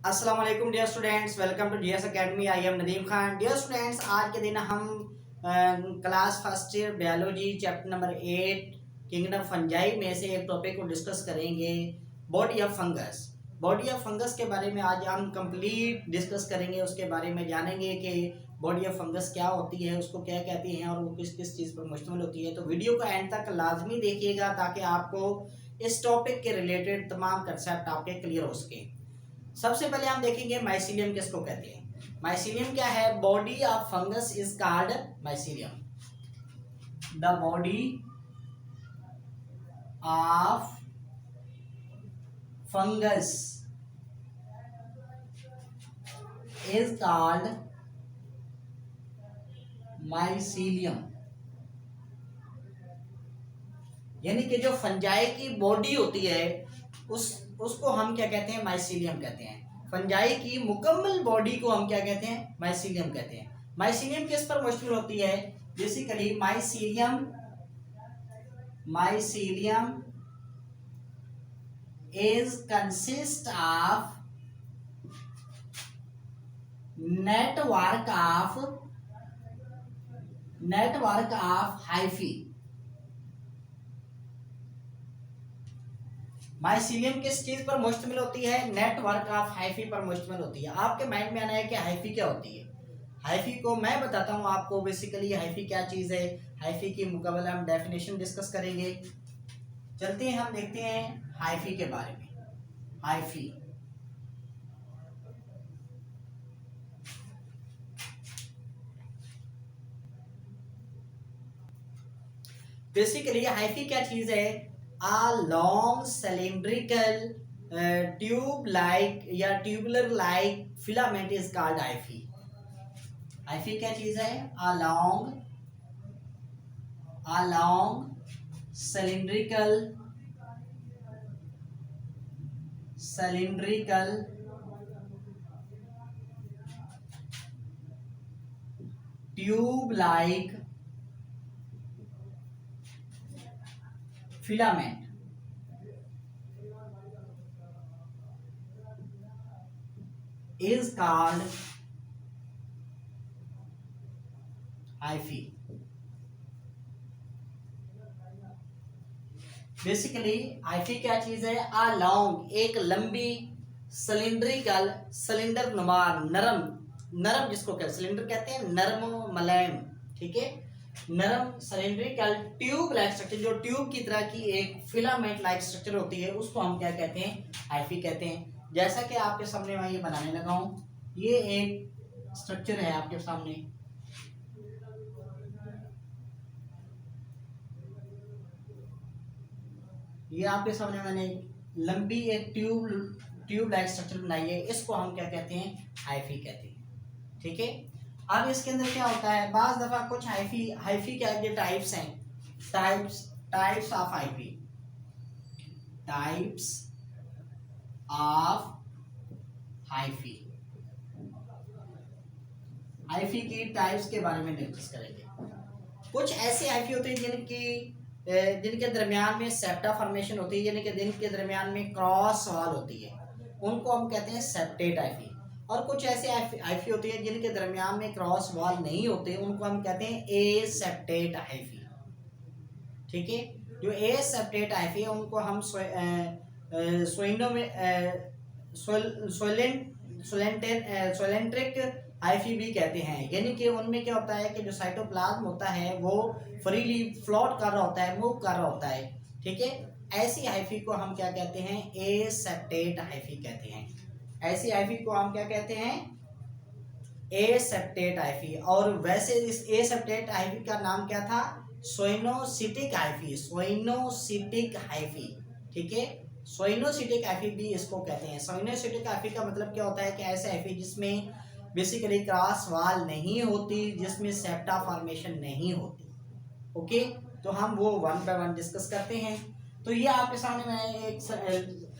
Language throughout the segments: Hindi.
अस्सलाम वालेकुम dear students, welcome to DS academy. I am Nadeem Khan. Dear students, आज के दिन हम class first year biology chapter number 8 kingdom fungi में से एक टॉपिक को डिस्कस करेंगे, body of fungus. Body of fungus के बारे में आज हम कंप्लीट डिस्कस करेंगे। उसके बारे में जानेंगे कि बॉडी ऑफ फंगस क्या होती है, उसको क्या कहते हैं और वो किस किस चीज़ पर मुश्तमिल होती है। तो वीडियो को एंड तक लाजमी देखिएगा ताकि आपको इस टॉपिक के रिलेटेड तमाम कंसेप्ट आपके क्लियर हो सके। सबसे पहले हम देखेंगे माइसीलियम किसको कहते हैं। माइसीलियम क्या है? Body of fungus is called mycelium. The body of fungus is called mycelium. यानी कि जो फंजाई की बॉडी होती है उसको हम क्या कहते हैं? माइसीलियम कहते हैं। फंजाई की मुकम्मल बॉडी को हम क्या कहते हैं? माइसीलियम कहते हैं। माइसीलियम किस पर मुश्तमिल होती है? Basically mycelium is consist of network of hyphae. Mycelium किस चीज पर मुश्तमिल होती है? नेटवर्क ऑफ हाइफी पर मुश्तमिल होती है। आपके माइंड में आना है कि हाइफी क्या होती है। हाइफी को मैं बताता हूँ आपको। बेसिकली हाइफी क्या चीज है, हाइफी की मुकाबला हम डेफिनेशन डिस्कस करेंगे। चलते हैं, हम देखते हैं हाइफी के बारे में। हाइफी बेसिकली हाइफी क्या चीज है? A long cylindrical tube like या tubular like filament is called hyphae। hyphae क्या चीज है? A long cylindrical tube like filament is called hyphae। Basically hyphae क्या चीज है? आ लॉन्ग एक लंबी सिलिंड्रिकल सिलेंडर नुमा नरम जिसको कहते सिलेंडर कहते हैं, नरम मुलायम, ठीक है, नरम सिलेंड्रिकल ट्यूब लाइक स्ट्रक्चर, जो ट्यूब की तरह की एक फिलामेंट लाइक स्ट्रक्चर होती है, उसको हम क्या कहते हैं? हाइफी कहते हैं। जैसा कि आपके सामने मैं ये बनाने लगा हूं, ये एक स्ट्रक्चर है आपके सामने। ये आपके सामने मैंने लंबी एक ट्यूब लाइक स्ट्रक्चर बनाई है, इसको हम क्या कहते हैं? हाइफी कहते हैं, ठीक है। अब इसके अंदर क्या होता है? बाज दफा कुछ हाइफी क्या है? टाइप्स हैं, types of hyphae, types of hyphae. Hyphae की टाइप्स के बारे में डिस्कस करेंगे। कुछ ऐसे हाइफी होते हैं जिनके दरमियान में सेप्टा फॉर्मेशन होती है, यानी कि जिनके दरमियान में क्रॉस वॉल होती है, उनको हम कहते हैं सेप्टेट हाइफी। और कुछ ऐसे हाइफी होती है जिनके दरमियान में क्रॉस वॉल नहीं होते, उनको हम कहते हैं ए सेप्टेट हाइफी, ठीक है। जो ए सेप्टेट हाइफी है उनको हम सोलेंट्रिक हाइफी भी कहते हैं। यानी कि उनमें क्या होता है कि जो साइटोप्लाज्म होता है वो फ्रीली फ्लोट कर रहा होता है, मूव कर रहा होता है, ठीक है। ऐसी हाइफी को हम क्या कहते हैं? ए सेप्टेट हाइफी कहते हैं। ऐसी हाइफी को हम क्या कहते हैं? ए सेप्टेट हाइफी। और वैसे इस ए सेप्टेट हाइफी का नाम क्या था? सोइनोसिटिक हाइफी, सोइनोसिटिक हाइफी, ठीक है। सोइनोसिटिक हाइफी भी इसको कहते हैं। सोइनोसिटिक हाइफी का मतलब क्या होता है कि ऐसे हाइफी जिसमें बेसिकली क्रॉस वॉल नहीं होती, जिसमें सेप्टा फॉर्मेशन नहीं होती, ओके। तो हम वो वन बाय वन डिस्कस करते हैं। तो ये आपके सामने मैं एक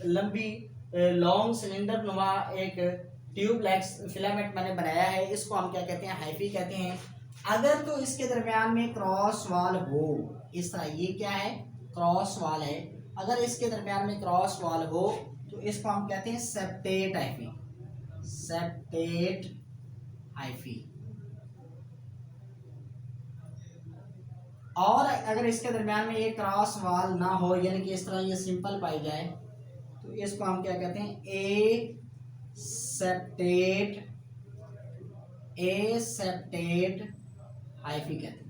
लंबी लॉन्ग सिलेंडर नुमा एक ट्यूब लाइक फिलामेंट मैंने बनाया है, इसको हम क्या कहते हैं? हाइफी कहते हैं। अगर तो इसके दरमियान में क्रॉस वॉल हो, इस तरह, ये क्या है? क्रॉस वॉल है। अगर इसके दरमियान में क्रॉस वॉल हो तो इसको हम कहते हैं सेप्टेट हाइफी। Septate hyphae. और अगर इसके दरमियान में ये क्रॉस वाल ना हो, यानी कि इस तरह ये सिंपल पाई जाए, तो इसको हम क्या कहते हैं, ए सेप्टेट हाइफी कहते हैं।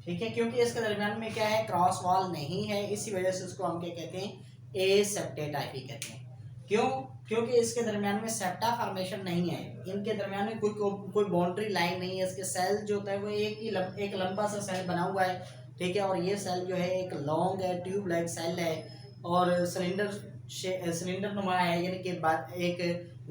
ठीक है, क्योंकि इसके दरमियान में क्या है, क्रॉस वॉल नहीं है, इसी वजह से इसको हम क्या कहते हैं, ए सेप्टेट हाइफी कहते हैं। क्यों? क्योंकि इसके दरमियान में सेप्टा फॉर्मेशन नहीं है, इनके दरमियान में कोई बाउंड्री लाइन नहीं है। इसके सेल जो होता है वो एक लंबा सा सेल बना हुआ है, ठीक है, और ये सेल जो है एक लॉन्ग है, ट्यूब लाइक सेल है, और सिलेंडर नुमा है, यानी कि एक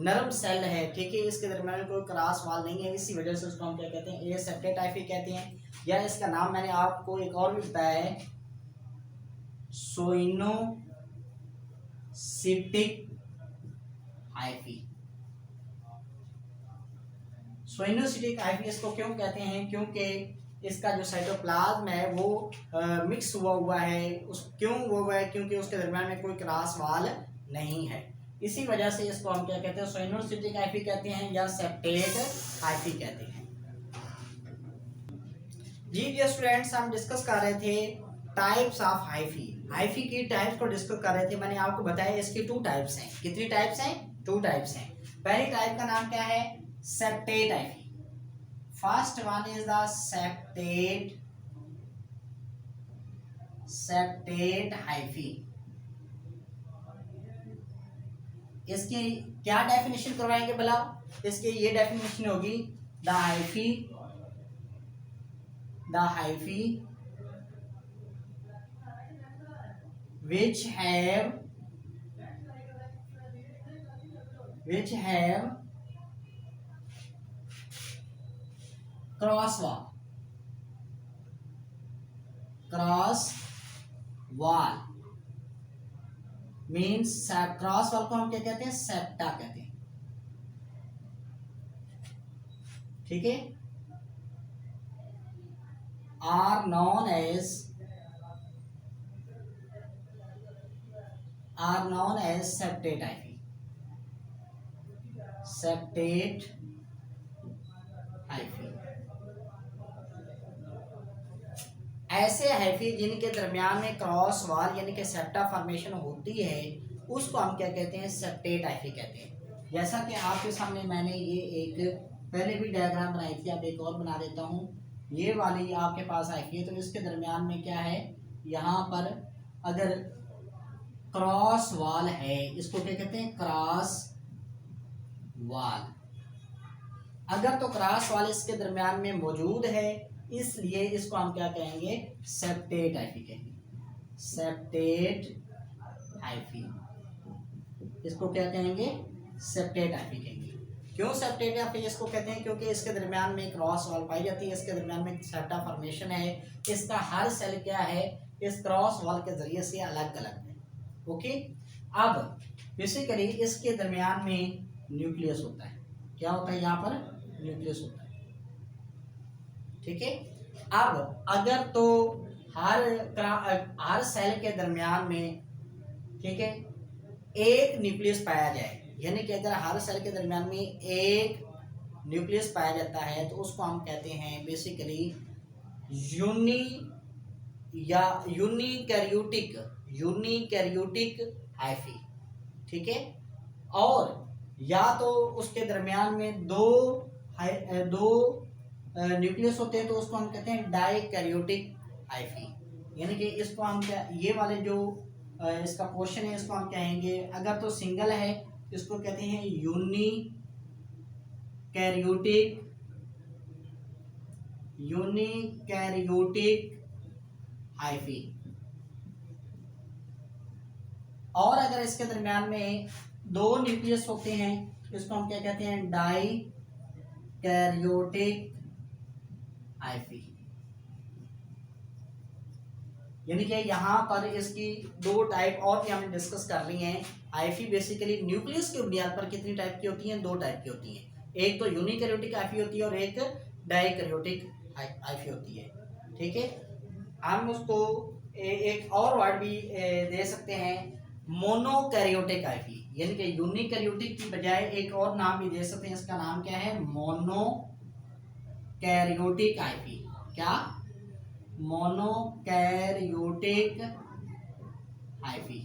नरम सेल है। ठीक है, इसके दरमियान में कोई क्रॉस वॉल नहीं है, इसी वजह से उसको हम क्या कहते हैं, ए सेप्टेट हाइफी कहते हैं। या इसका नाम मैंने आपको एक और भी बताया है, सोइनोसिटिक हाइफी। सोइनोसिटिक हाइफी इसको क्यों कहते हैं, क्योंकि इसका जो साइटोप्लाज्म है वो मिक्स हुआ है। क्यों हुआ है? क्योंकि उसके दरमियान में कोई क्रॉस वॉल नहीं है, इसी वजह से इसको हम क्या कहते हैं, सोइनोसिटिक हाइफी कहते हैं या सेप्टेट हाइफी कहते हैं। जी डियर स्टूडेंट्स, हम डिस्कस कर रहे थे टाइप्स ऑफ हाइफी। हाइफी की टाइप्स को डिस्कस कर रहे थे। मैंने आपको बताया इसकी 2 टाइप्स हैं। कितनी टाइप्स हैं? 2 टाइप्स हैं। पहली टाइप का नाम क्या है? Septate hyphae. First one is the septate hyphae. इसकी क्या डेफिनेशन करवाएंगे भला? इसकी ये डेफिनेशन होगी, the hyphae which have cross wall means cross wall को हम क्या कहते हैं? सेप्टा कहते हैं। ठीक है, are non as septate hyphae. ऐसे हाइफी जिनके दरमियान में क्रॉस वॉल यानी कि सेप्टा फॉर्मेशन होती है, उसको हम क्या कहते हैं? सेप्टेट हाइफी कहते हैं। जैसा कि आपके सामने मैंने ये एक पहले भी डायग्राम बनाई थी, आप एक और बना देता हूँ। ये वाली आपके पास हाइफी है, तो इसके दरमियान में क्या है, यहाँ पर अगर क्रॉस वॉल है, इसको क्या कहते हैं? Cross wall. अगर तो क्रॉस वॉल इसके दरमियान में मौजूद है, इसलिए इसको हम क्या कहेंगे? सेप्टेट हाइफी कहेंगे। सेप्टेट हाइफी, इसको क्या कहेंगे? सेप्टेट हाइफी कहेंगे। क्यों सेप्टेट हाइफी इसको कहते हैं? क्योंकि इसके दरमियान में क्रॉस वॉल पाई जाती है, इसके दरमियान में सेप्टा फॉर्मेशन है, इसका हर सेल क्या है, इस क्रॉस वॉल के जरिए से अलग अलग है। ओके, अब बेसिकली इसके दरमियान में न्यूक्लियस होता है। क्या होता है? यहाँ पर न्यूक्लियस होता है। ठीक है, अब अगर तो हर सेल के दरमियान में, ठीक है, एक न्यूक्लियस पाया जाए, यानी कि अगर हर सेल के दरमियान में एक न्यूक्लियस पाया जाता है, तो उसको हम कहते हैं बेसिकली यूनिकैरियोटिक हाइफी। ठीक है, और या तो उसके दरमियान में दो न्यूक्लियस होते हैं, तो उसको हम कहते हैं डाइकैरियोटिक हाइफी। यानी कि इसको हम क्या, ये वाले जो इसका पोर्शन है, इसको हम कहेंगे, अगर तो सिंगल है इसको कहते हैं यूनिकैरियोटिक हाइफी। और अगर इसके दरमियान में 2 न्यूक्लियस होते हैं, इसको हम क्या कहते हैं? Dikaryotic hyphae. यानी कि यहाँ पर इसकी 2 टाइप और भी हमने डिस्कस कर ली हैं। हाइफी बेसिकली न्यूक्लियस की बुनियाद पर कितनी टाइप की होती हैं? 2 टाइप की होती हैं। एक तो यूनिकैरियोटिक हाइफी होती है और एक डाइकैरियोटिक हाइफी होती है। ठीक है, हम उसको एक और वर्ड भी दे सकते हैं, मोनोकैरियोटिक हाइफी। यानी कि यूनिकैरियोटिक की बजाय एक और नाम भी दे सकते हैं, इसका नाम क्या है, मोनोकैरियोटिक हाइफी। क्या, मोनोकैरियोटिक हाइफी।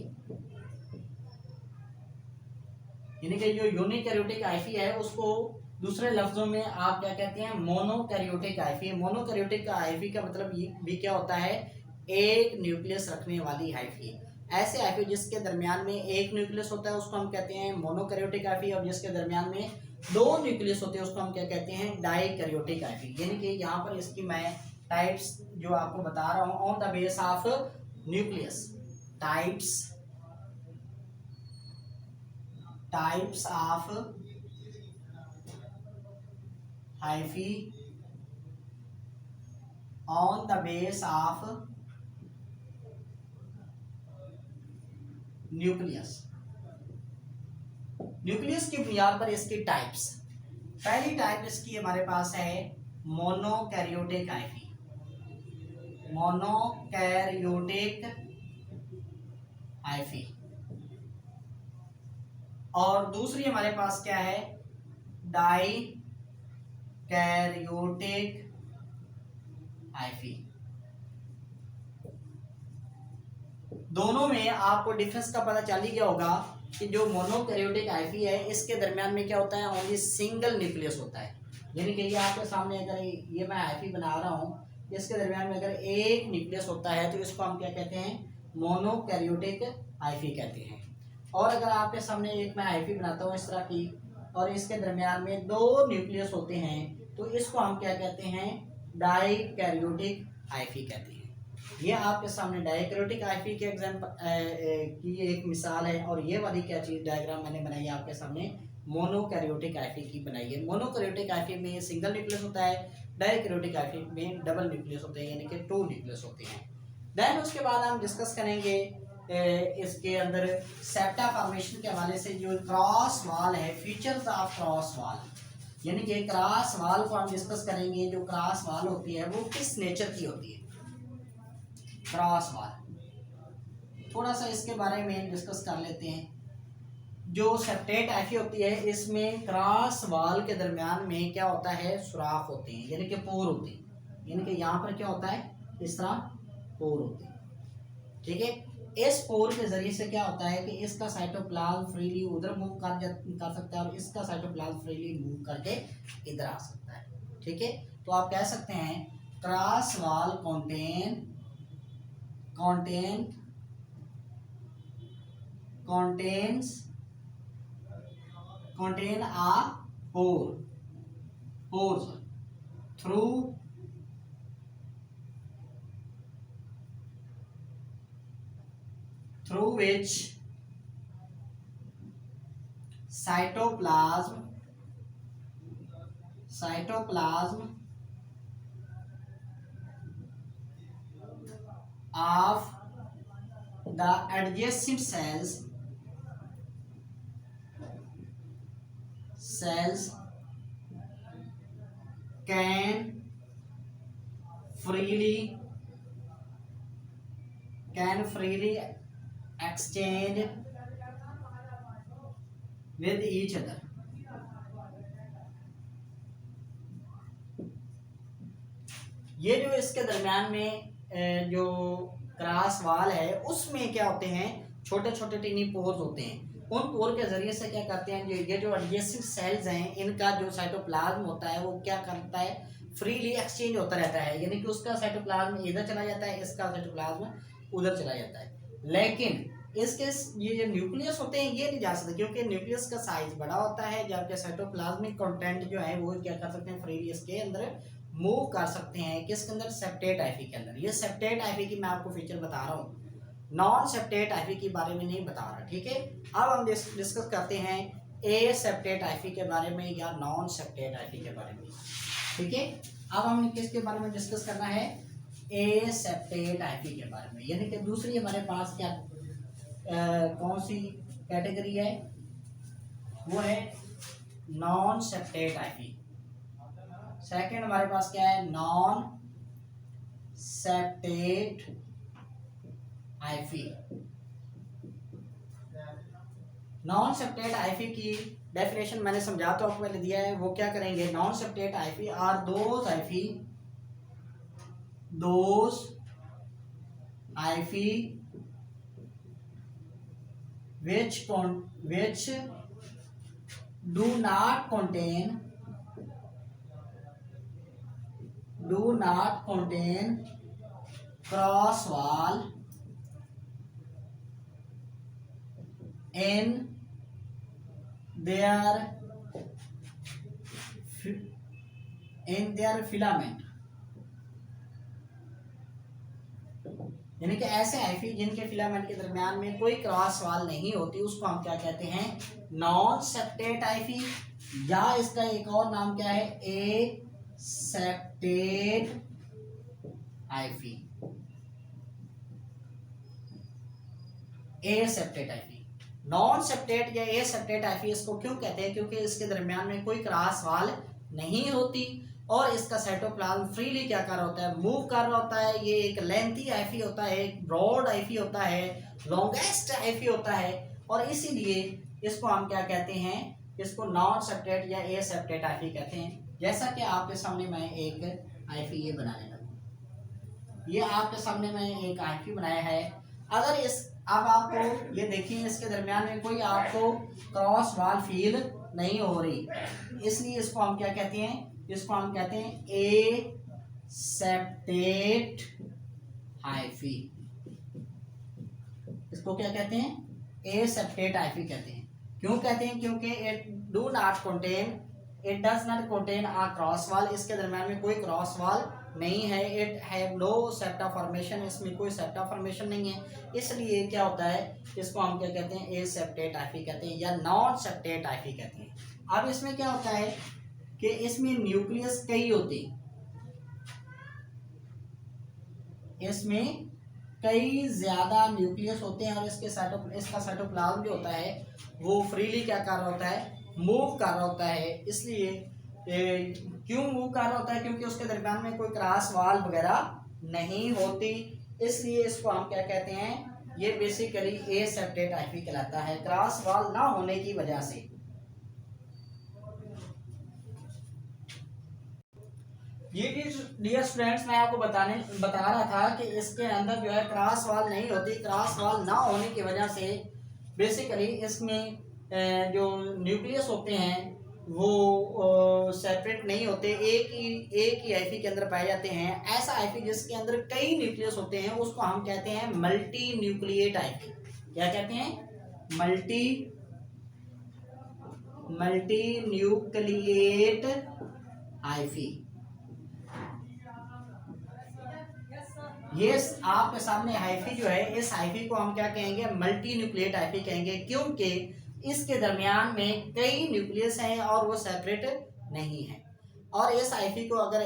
यानी कि जो यूनिकैरियोटिक हाइफी है उसको दूसरे लफ्जों में आप क्या कहते हैं, मोनोकैरियोटिक हाइफी। मोनोकैरियोटिक हाइफी का मतलब ये भी क्या होता है, एक न्यूक्लियस रखने वाली हाइफी। ऐसे हाइफी जिसके दरमियान में एक न्यूक्लियस होता है उसको हम कहते हैं मोनोकैरियोटिक हाइफी, और जिसके दरमियान में दो न्यूक्लियस होते हैं उसको हम क्या कहते हैं, डाइकैरियोटिक हाइफी। यानी कि यहाँ पर इसकी मैं टाइप्स जो आपको बता रहा हूँ on the base of nucleus, types of hyphae on the base of nucleus. Nucleus की बुनियाद पर इसकी टाइप्स। पहली टाइप इसकी हमारे पास है मोनोकैरियोटिक हाइफी, मोनोकैरियोटिक हाइफी। और दूसरी हमारे पास क्या है, डाइकैरियोटिक हाइफी। दोनों में आपको डिफरेंस का पता चल ही गया होगा कि जो मोनोकैरियोटिक हाइफी है इसके दरमियान में क्या होता है, ओनली सिंगल न्यूक्लियस होता है। यानी कि ये आपके सामने अगर ये मैं हाइफी बना रहा हूँ, इसके दरमियान में अगर एक न्यूक्लियस होता है तो इसको हम क्या कहते हैं, मोनोकैरियोटिक हाइफी कहते हैं। और अगर आपके सामने एक मैं हाइफी बनाता हूँ इस तरह की, और इसके दरमियान में दो न्यूक्लियस होते हैं तो इसको हम क्या कहते हैं, डाइकैरियोटिक हाइफी कहते हैं। ये आपके सामने डाइकैरियोटिक हाइफी के एग्जांपल की एक मिसाल है, और ये वाली क्या चीज़ डायग्राम मैंने बनाई है आपके सामने, मोनोकैरियोटिक हाइफी की बनाई है। मोनोकैरियोटिक हाइफी में सिंगल न्यूक्लियस होता है, डाइकैरियोटिक हाइफी में डबल न्यूक्लियस होते हैं, यानी कि 2 न्यूक्लियस होते हैं। देन उसके बाद हम डिस्कस करेंगे इसके अंदर सेप्टा फॉर्मेशन के हवाले से जो क्रॉस वाल है, फीचर्स ऑफ क्रॉस वाल, यानी कि क्रॉस वाल को हम डिस्कस करेंगे। जो क्रॉस वाल होती है वो किस नेचर की होती है, क्रॉस वाल, थोड़ा सा इसके बारे में डिस्कस कर लेते हैं। जो सेप्टेट हाइफी होती है इसमें क्रॉस वाल के दरमियान में क्या होता है, सुराख होते हैं, यानी कि पोर होते हैं। यानी कि यहाँ पर क्या होता है, इस तरह पोर होते हैं, ठीक है। इस पोर के जरिए से क्या होता है कि इसका साइटोप्लाज्म फ्रीली उधर मूव कर सकता है, और इसका साइटोप्लाज्म फ्रीली मूव करके इधर आ सकता है, ठीक है। तो आप कह सकते हैं क्रॉस वाल contain a pores through which cytoplasm of the adjacent cells can freely exchange with each other। ये जो इसके दरमियान में जो क्रॉस वाल है उसमें क्या होते हैं, छोटे छोटे टिनी पोर्स होते हैं। उन पोर के जरिए से क्या करते हैं, ये जो एडजेसेंट सेल्स हैं इनका जो साइटोप्लाज्म होता है वो क्या करता है, फ्रीली एक्सचेंज होता रहता है। यानी कि उसका साइटोप्लाज्म इधर चला जाता है, इसका साइटोप्लाज्म उधर चला जाता है। लेकिन इसके ये जो न्यूक्लियस होते हैं ये नहीं जा सकते, क्योंकि न्यूक्लियस का साइज बड़ा होता है, जबकि साइटोप्लाज्मिक कंटेंट जो है वो क्या कर सकते हैं, फ्रीली इसके अंदर मूव कर सकते हैं। किसके अंदर, सेप्टेट हाइफी के अंदर। ये सेप्टेट हाइफी की मैं आपको फीचर बता रहा हूँ, नॉन सेप्टेट हाइफी के बारे में नहीं बता रहा, ठीक है। अब हम डिस्कस करते हैं ए सेप्टेट हाइफी के बारे में या नॉन सेप्टेट हाइफी के बारे में, ठीक है। अब हमने किसके बारे में डिस्कस करना है, ए सेप्टेट हाइफी के बारे में। यानी कि दूसरी हमारे पास क्या कौन सी कैटेगरी है, वो है नॉन सेप्टेट हाइफी। सेकंड हमारे पास क्या है, non septate hyphae. Non septate hyphae की डेफिनेशन मैंने समझा तो आपको पहले दिया है, वो क्या करेंगे, non septate hyphae are those hyphae which do not contain cross wall in their filament, यानी कि ऐसे हाइफी जिनके फिलामेंट के दरमियान में कोई क्रॉस वाल नहीं होती, उसको हम क्या कहते हैं, नॉन सेप्टेट हाइफी, या इसका एक और नाम क्या है, ए सेप्टेट हाइफी। ए सेप्टेट हाइफी, नॉन सेप्टेट या ए सेप्टेट हाइफी इसको क्यों कहते हैं, क्योंकि इसके दरमियान में कोई क्रॉस वाल नहीं होती और इसका साइटोप्लाज्म फ्रीली क्या कर रहा होता है, मूव कर रहा होता है। ये एक लेंथी हाइफी होता है, एक ब्रॉड हाइफी होता है, लॉन्गेस्ट हाइफी होता है, और इसीलिए इसको हम क्या कहते हैं, इसको नॉन सेप्टेट या ए सेप्टेट हाइफी कहते हैं। जैसा कि आपके सामने मैं एक हाइफी ये बनाने लगा, ये आपके सामने मैं एक हाइफी बनाया है। अगर इस अब आपको ये देखिए, इसके दरमियान में कोई आपको क्रॉस वाल फील नहीं हो रही, इसलिए इसको हम क्या कहते हैं, इसको हम कहते हैं ए सेप्टेट हाइफी। इसको क्या कहते हैं, ए सेप्टेट हाइफी कहते हैं। क्यों कहते हैं, क्योंकि it does not contain a cross wall, इसके दरम्यान में कोई क्रॉस वाल नहीं है। It have no septa formation, इसमें कोई सेप्टा फॉर्मेशन नहीं है, इसलिए क्या होता है, इसको हम क्या कहते हैं, ए सेप्टेट हाइफी कहते हैं या नॉन सेप्टेट हाइफी कहते हैं। अब इसमें क्या होता है कि इसमें न्यूक्लियस कई होते हैं, इसमें कई ज्यादा न्यूक्लियस होते हैं, और इसका साइटोप्लाज्म जो होता है वो फ्रीली क्या कर रहा होता है, मूव कर रहा होता है। इसलिए क्यों मूव कर रहा होता है, क्योंकि उसके दरमियान में कोई क्रॉस वाल वगैरह नहीं होती, इसलिए इसको हम क्या कहते हैं, ये बेसिकली ए सेप्टेट हाइफी कहलाता है, क्रॉस वाल ना होने की वजह से। ये डियर स्टूडेंट्स, मैं आपको बता रहा था कि इसके अंदर जो है क्रॉस वाल नहीं होती, क्रॉस वाल ना होने की वजह से बेसिकली इसमें जो न्यूक्लियस होते हैं वो सेपरेट नहीं होते, एक ही हाइफी के अंदर पाए जाते हैं। ऐसा हाइफी जिसके अंदर कई न्यूक्लियस होते हैं उसको हम कहते हैं मल्टी न्यूक्लिएट हाइफी। क्या कहते हैं, मल्टी न्यूक्लिएट हाइफी। ये आपके सामने हाइफी जो है, इस हाइफी को हम क्या कहेंगे, मल्टी न्यूक्लिएट हाइफी कहेंगे, क्योंकि इसके दरमियान में कई न्यूक्लियस हैं और वो सेपरेट नहीं है। और इस हाइफी को अगर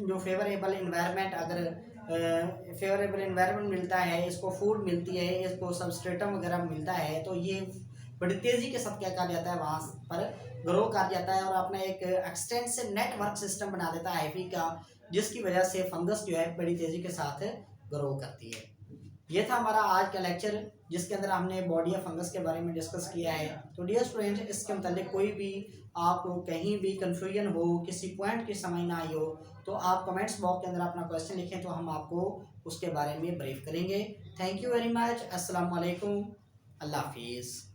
जो फेवरेबल इन्वायरमेंट मिलता है, इसको फूड मिलती है, इसको सबस्ट्रेटम वगैरह मिलता है, तो ये बड़ी तेज़ी के साथ क्या कर जाता है, वहाँ पर ग्रो कर जाता है और अपना एक एक्सटेंसिव नेटवर्क सिस्टम बना देता है हाइफी का, जिसकी वजह से फंगस जो है बड़ी तेज़ी के साथ ग्रो करती है। ये था हमारा आज का लेक्चर, जिसके अंदर हमने बॉडी ऑफ फंगस के बारे में डिस्कस किया है। तो डियर स्टूडेंट, इसके मतलब कोई भी आपको कहीं भी कंफ्यूजन हो, किसी पॉइंट की समझ ना आई हो, तो आप कमेंट्स बॉक्स के अंदर अपना क्वेश्चन लिखें, तो हम आपको उसके बारे में ब्रीफ करेंगे। Thank you very much. अस्सलाम वालेकुम, अल्लाह हाफिज़।